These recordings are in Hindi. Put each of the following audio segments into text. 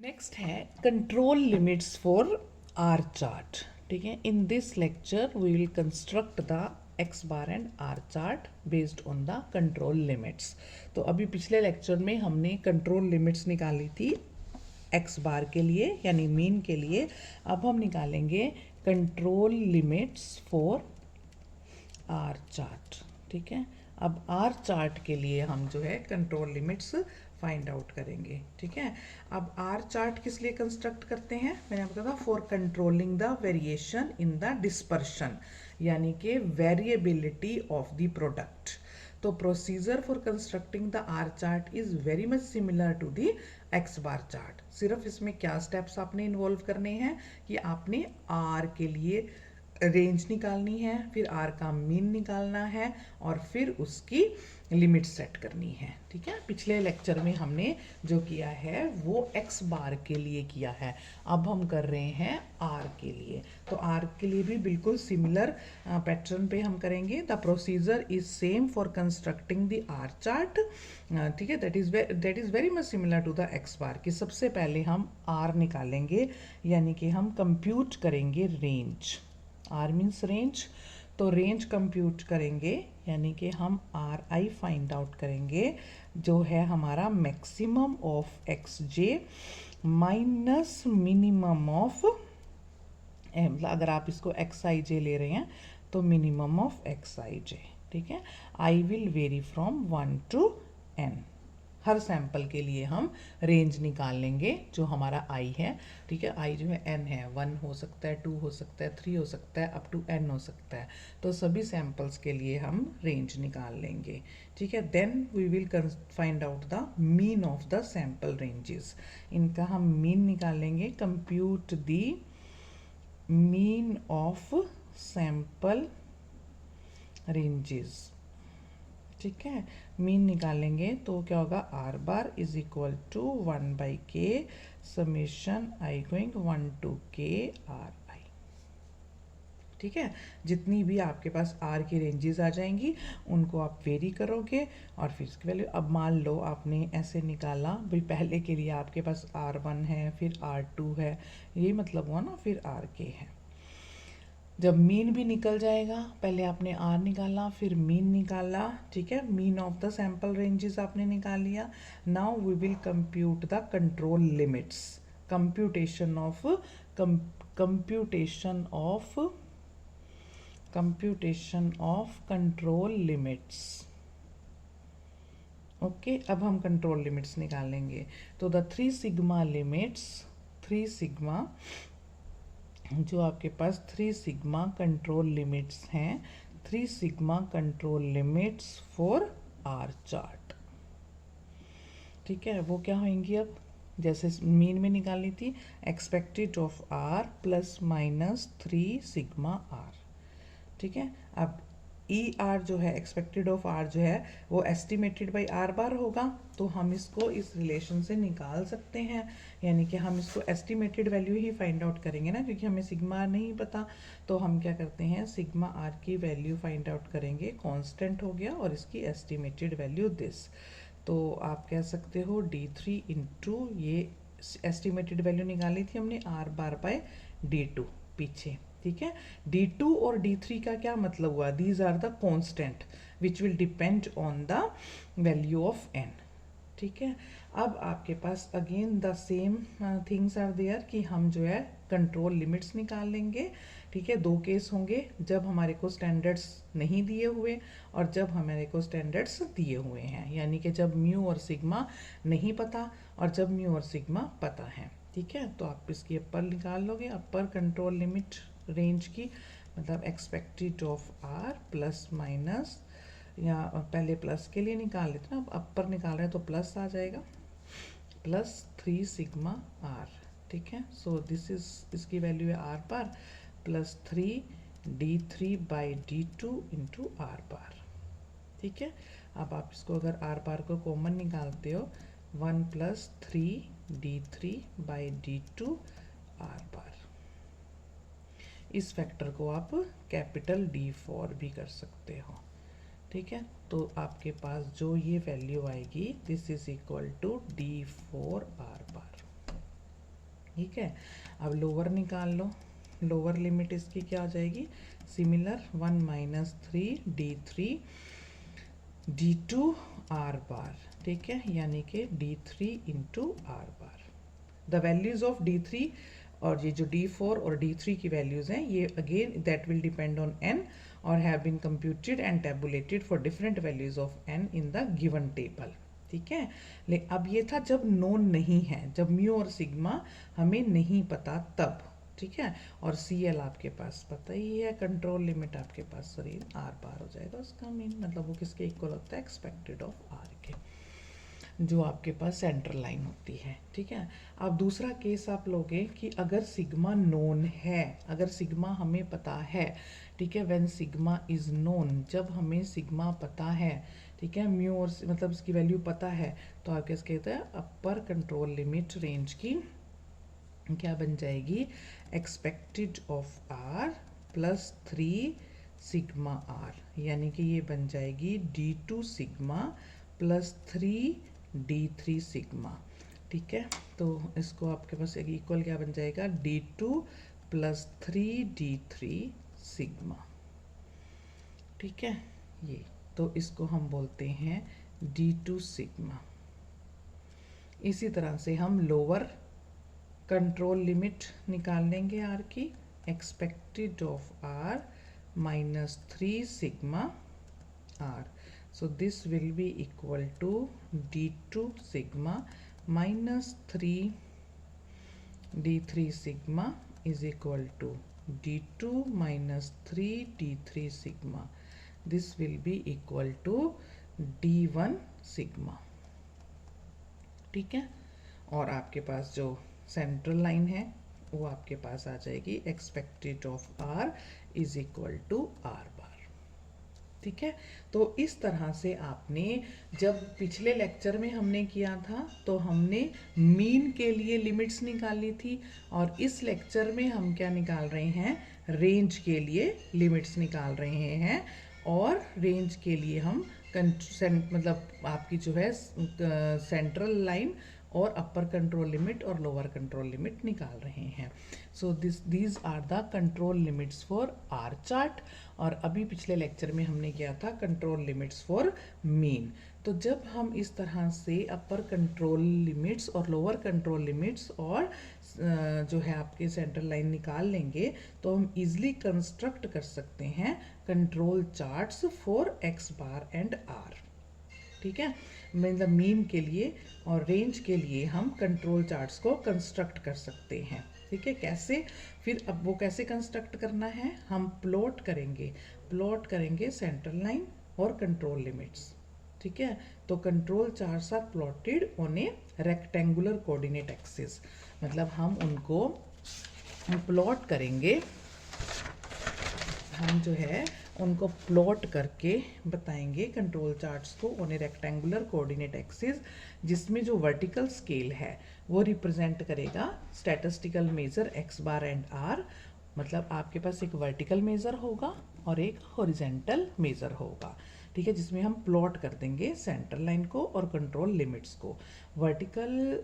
नेक्स्ट है control limits for R chart. ठीक है, in this lecture we will construct the X bar and R chart based on the control limits. तो अभी पिछले लेक्चर में हमने कंट्रोल लिमिट्स निकाली थी एक्स बार के लिए यानी मीन के लिए। अब हम निकालेंगे control limits for R chart. ठीक है, अब आर चार्ट के लिए हम जो है कंट्रोल लिमिट्स फाइंड आउट करेंगे। ठीक है, अब आर चार्ट किस लिए कंस्ट्रक्ट करते हैं, मैंने आपको कहा for controlling the variation in the dispersion यानी कि वेरिएबिलिटी ऑफ द प्रोडक्ट। तो procedure for constructing the R chart is very much similar to the X bar chart. सिर्फ इसमें क्या स्टेप्स आपने इन्वॉल्व करने हैं कि आपने आर के लिए रेंज निकालनी है, फिर आर का मीन निकालना है और फिर उसकी लिमिट सेट करनी है। ठीक है, पिछले लेक्चर में हमने जो किया है वो एक्स बार के लिए किया है, अब हम कर रहे हैं आर के लिए। तो आर के लिए भी बिल्कुल सिमिलर पैटर्न पे हम करेंगे। The procedure is same for constructing the R chart. ठीक है, that is very much similar to the X bar की। सबसे पहले हम आर निकालेंगे यानी कि हम कंप्यूट करेंगे रेंज। आर मीन्स रेंज, तो रेंज कंप्यूट करेंगे यानी कि हम आर आई फाइंड आउट करेंगे जो है हमारा maximum of x J minus minimum of, अगर आप इसको एक्स आई जे ले रहे हैं तो मिनिमम ऑफ एक्स आई जे। ठीक है, I will very from 1 to n। Her sample के लिए हम रेंज निकाल लेंगे जो हमारा आई है। ठीक है, आई जो है n है, 1 हो सकता है, 2 हो सकता है, 3 हो सकता है, अप टू n हो सकता है। तो सभी सैंपल्स के लिए हम रेंज निकाल लेंगे। ठीक है, then we will find out the mean of the sample ranges. इनका हम मीन निकालेंगे। Compute the mean of sample ranges. ठीक है, मीन निकालेंगे तो क्या होगा, R bar is equal to 1/k summation I going 1 to k R I. ठीक है, जितनी भी आपके पास आर की रेंजेस आ जाएंगी उनको आप वेरी करोगे और फिर इसकी वैल्यू। अब मान लो आपने ऐसे निकाला भाई, पहले के लिए आपके पास R1 है, फिर R2 है, ये मतलब हुआ ना, फिर RK है। जब मीन भी निकल जाएगा, पहले आपने आर निकाला फिर मीन निकाला। ठीक है, mean of the sample ranges आपने निकाल लिया। Now we will compute the control limits. Computation of computation of control limits. Okay, अब हम कंट्रोल लिमिट्स निकालेंगे। तो द 3 सिग्मा लिमिट्स, 3 सिग्मा जो आपके पास 3 सिग्मा कंट्रोल लिमिट्स हैं, 3 sigma control limits for R chart. ठीक है, वो क्या होंगी, अब जैसे मीन में निकालनी थी, expected of R plus minus 3 sigma R. ठीक है, अब ई आर जो है, एक्सपेक्टेड ऑफ आर जो है वो एस्टिमेटेड बाई आर बार होगा, तो हम इसको इस रिलेशन से निकाल सकते हैं। यानी कि हम इसको एस्टिमेटेड वैल्यू ही फाइंड आउट करेंगे ना, क्योंकि हमें सिग्मा आर नहीं पता। तो हम क्या करते हैं, सिग्मा आर की वैल्यू फाइंड आउट करेंगे, कांस्टेंट हो गया, और इसकी एस्टिमेटेड वैल्यू दिस। तो आप कह सकते हो D3 इंटू ये एस्टिमेटेड वैल्यू निकाली थी हमने आर बार बाय D2 पीछे। ठीक है, D2 और D3 का क्या मतलब हुआ, these are the constant which will depend on the value of n। ठीक है, अब आपके पास again the same things are there कि हम जो है कंट्रोल लिमिट्स निकाल लेंगे। ठीक है, 2 केस होंगे, जब हमारे को स्टैंडर्ड्स नहीं दिए हुए और जब हमारे को स्टैंडर्ड्स दिए हुए हैं, यानी कि जब म्यू और सिग्मा नहीं पता और जब म्यू और सिग्मा पता है। ठीक है, तो आप इसकी अपर निकाल लोगे, अपर कंट्रोल लिमिट रेंज की, मतलब expected of R plus minus, या पहले प्लस के लिए निकाल लेते ना, अब अपर निकाल रहे हैं तो प्लस आ जाएगा, प्लस 3 सिग्मा आर। ठीक है, सो दिस इज, इसकी वैल्यू है R bar plus 3 D3 by D2 into R bar. ठीक है, अब आप इसको अगर आर बार को कॉमन निकालते हो, 1 plus 3 D3 by D2 are बार। इस फैक्टर को आप कैपिटल D4 भी कर सकते हो। ठीक है, तो आपके पास जो ये वैल्यू आएगी, this is equal to D4 R bar. ठीक है। अब लोअर निकाल लो, लोअर लिमिट इसकी क्या हो जाएगी, similar 1 minus 3d3 are bar, ठीक है, यानी कि d3 into R bar. The values of d3 और ये जो d4 और d3 की वैल्यूज हैं ये again that will depend on n और have been computed and tabulated for different values of n in the given table, ठीक है। लेकिन अब ये था जब नोन नहीं है, जब म्यू और सिग्मा हमें नहीं पता तब, ठीक है। और CL आपके पास पता ही है, कंट्रोल लिमिट आपके पास सॉरी आर बार हो जाएगा उसका मीन, मतलब वो किसके इक्वल होता है, एक्सपेक्टेड ऑफ आर के, जो आपके पास सेंट्रल लाइन होती है, ठीक है। अब दूसरा केस आप लोगे कि अगर सिग्मा नोन है, अगर सिग्मा हमें पता है, ठीक है, व्हेन सिग्मा इज नोन, जब हमें सिग्मा पता है, ठीक है, म्यू और मतलब इसकी वैल्यू पता है, तो आप कैसे कहते हैं, अपर कंट्रोल लिमिट रेंज की क्या बन जाएगी, expected of R plus 3 sigma R, यानी कि ये बन जाएगी d2 sigma plus 3d3 sigma, ठीक है। तो इसको आपके पास एक इक्वल क्या बन जाएगा, d2 प्लस 3d3 सिग्मा, ठीक है। ये तो इसको हम बोलते हैं d2 सिग्मा। इसी तरह से हम लोअर कंट्रोल लिमिट निकाल लेंगे आर की, expected of R minus 3 sigma R, so this will be equal to d2 sigma minus 3 d3 sigma is equal to d2 minus 3 d3 sigma, this will be equal to d1 sigma, ठीक है। और आपके पास जो सेंट्रल लाइन है वो आपके पास आ जाएगी expected of R is equal to R bar, ठीक है। तो इस तरह से आपने, जब पिछले लेक्चर में हमने किया था तो हमने मीन के लिए लिमिट्स निकाली थी, और इस लेक्चर में हम क्या निकाल रहे हैं, रेंज के लिए लिमिट्स निकाल रहे हैं। और रेंज के लिए हम मतलब आपकी जो है सेंट्रल लाइन और अपर कंट्रोल लिमिट और लोअर कंट्रोल लिमिट निकाल रहे हैं। So these are the control limits for R chart. और अभी पिछले लेक्चर में हमने किया था कंट्रोल लिमिट्स फॉर मीन। तो जब हम इस तरह से अपर कंट्रोल लिमिट्स और लोअर कंट्रोल लिमिट्स और जो है आपके सेंट्रल लाइन निकाल लेंगे तो हम इजिली कंस्ट्रक्ट कर सकते हैं control charts for X bar and R, ठीक है। मतलब मीन के लिए और रेंज के लिए हम कंट्रोल चार्ट्स को कंस्ट्रक्ट कर सकते हैं, ठीक है। कैसे, फिर अब वो कैसे कंस्ट्रक्ट करना है, हम प्लॉट करेंगे सेंट्रल लाइन और कंट्रोल लिमिट्स, ठीक है। तो control charts are plotted on a rectangular coordinate axis, मतलब हम उनको प्लॉट करेंगे, हम जो है उनको प्लॉट करके बताएंगे कंट्रोल चार्ट्स को on a rectangular coordinate axis, जिसमें जो वर्टिकल स्केल है वो रिप्रेजेंट करेगा statistical measure X bar and R. मतलब आपके पास एक वर्टिकल मेजर होगा और एक हॉरिजेंटल मेजर होगा, ठीक है, जिसमें हम प्लॉट कर देंगे सेंट्रल लाइन को और कंट्रोल लिमिट्स को। वर्टिकल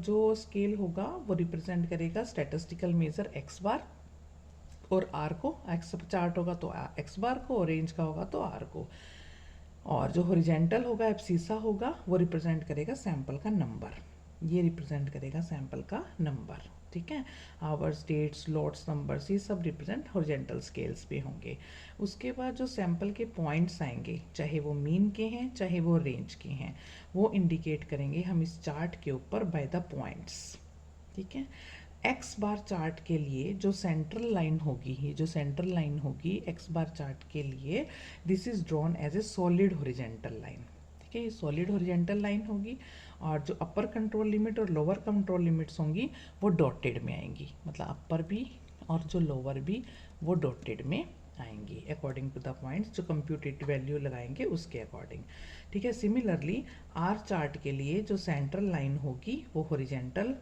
जो स्केल होगा वो रिप्रेजेंट करेगा स्टैटिस्टिकल मेजर एक्स बार और आर को, एक्स चार्ट होगा तो एक्स बार को, और रेंज का होगा तो आर को। और जो हॉरिजेंटल होगा एब्सीसा होगा वो रिप्रेजेंट करेगा सैंपल का नंबर, ये रिप्रेजेंट करेगा सैंपल का नंबर, ठीक है। आवर्स, डेट्स, लॉट्स, नंबर्स, ये सब रिप्रेजेंट हॉरिजेंटल स्केल्स पे होंगे। उसके बाद जो सैंपल के पॉइंट्स आएंगे, चाहे वो मीन के हैं चाहे वो रेंज के हैं, वो इंडिकेट करेंगे हम इस चार्ट के ऊपर बाय द पॉइंट्स, ठीक है। एक्स बार चार्ट के लिए जो सेंट्रल लाइन होगी, ये जो सेंट्रल लाइन होगी एक्स बार चार्ट के लिए, this is drawn as a solid horizontal line, ठीक है, ये सॉलिड हॉरिजेंटल लाइन होगी। और जो अपर कंट्रोल लिमिट और लोअर कंट्रोल लिमिट्स होंगी वो डॉटेड में आएंगी, मतलब अपर भी और जो लोअर भी वो डॉटेड में आएंगी अकॉर्डिंग टू द पॉइंट्स, जो कंप्यूटेड वैल्यू लगाएंगे उसके अकॉर्डिंग, ठीक है। सिमिलरली आर चार्ट के लिए जो सेंट्रल लाइन होगी वो हॉरिजेंटल,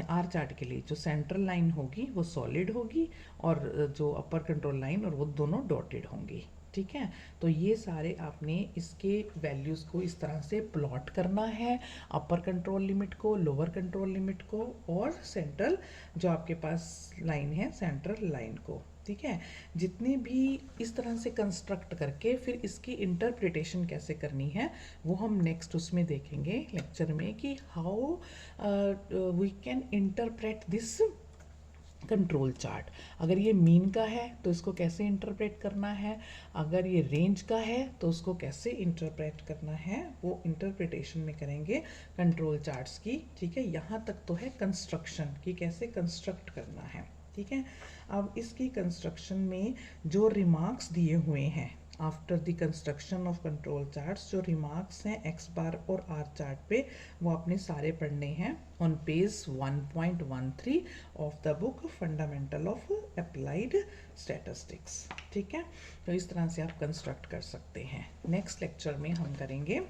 आर चार्ट के लिए जो सेंट्रल लाइन होगी वो सॉलिड होगी और जो अपर कंट्रोल लाइन और वो दोनों डॉटेड होंगी, ठीक है। तो ये सारे आपने इसके वैल्यूज़ को इस तरह से प्लॉट करना है, अपर कंट्रोल लिमिट को, लोअर कंट्रोल लिमिट को, और सेंट्रल जो आपके पास लाइन है सेंट्रल लाइन को। ठीक है। जितने भी इस तरह से कंस्ट्रक्ट करके फिर इसकी इंटरप्रिटेशन कैसे करनी है वो हम नेक्स्ट उसमें देखेंगे लेक्चर में, कि how we can interpret this control chart. अगर ये मीन का है तो इसको कैसे इंटरप्रेट करना है, अगर ये रेंज का है तो उसको कैसे इंटरप्रेट करना है, वो इंटरप्रिटेशन में करेंगे कंट्रोल चार्ट्स की। ठीक है। यहाँ तक तो है कंस्ट्रक्शन की, कैसे कंस्ट्रक्ट करना है। ठीक है। अब इसकी कंस्ट्रक्शन में जो रिमार्क्स दिए हुए हैं after the construction of control charts, जो रिमार्क्स हैं एक्स बार और आर चार्ट पे, वो आपने सारे पढ़ने हैं on page 1.13 of the book fundamental of applied statistics. ठीक है। तो इस तरह से आप कंस्ट्रक्ट कर सकते हैं। नेक्स्ट लेक्चर में हम करेंगे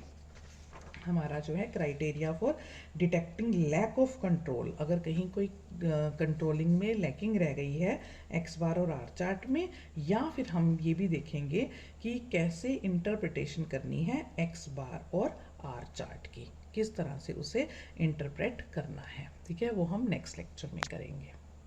हमारा जो है criteria for detecting lack of control. अगर कहीं कोई कंट्रोलिंग में लैकिंग रह गई है एक्स बार और आर चार्ट में, या फिर हम ये भी देखेंगे कि कैसे इंटरप्रिटेशन करनी है एक्स बार और आर चार्ट की, किस तरह से उसे इंटरप्रेट करना है। ठीक है। वो हम नेक्स्ट लेक्चर में करेंगे।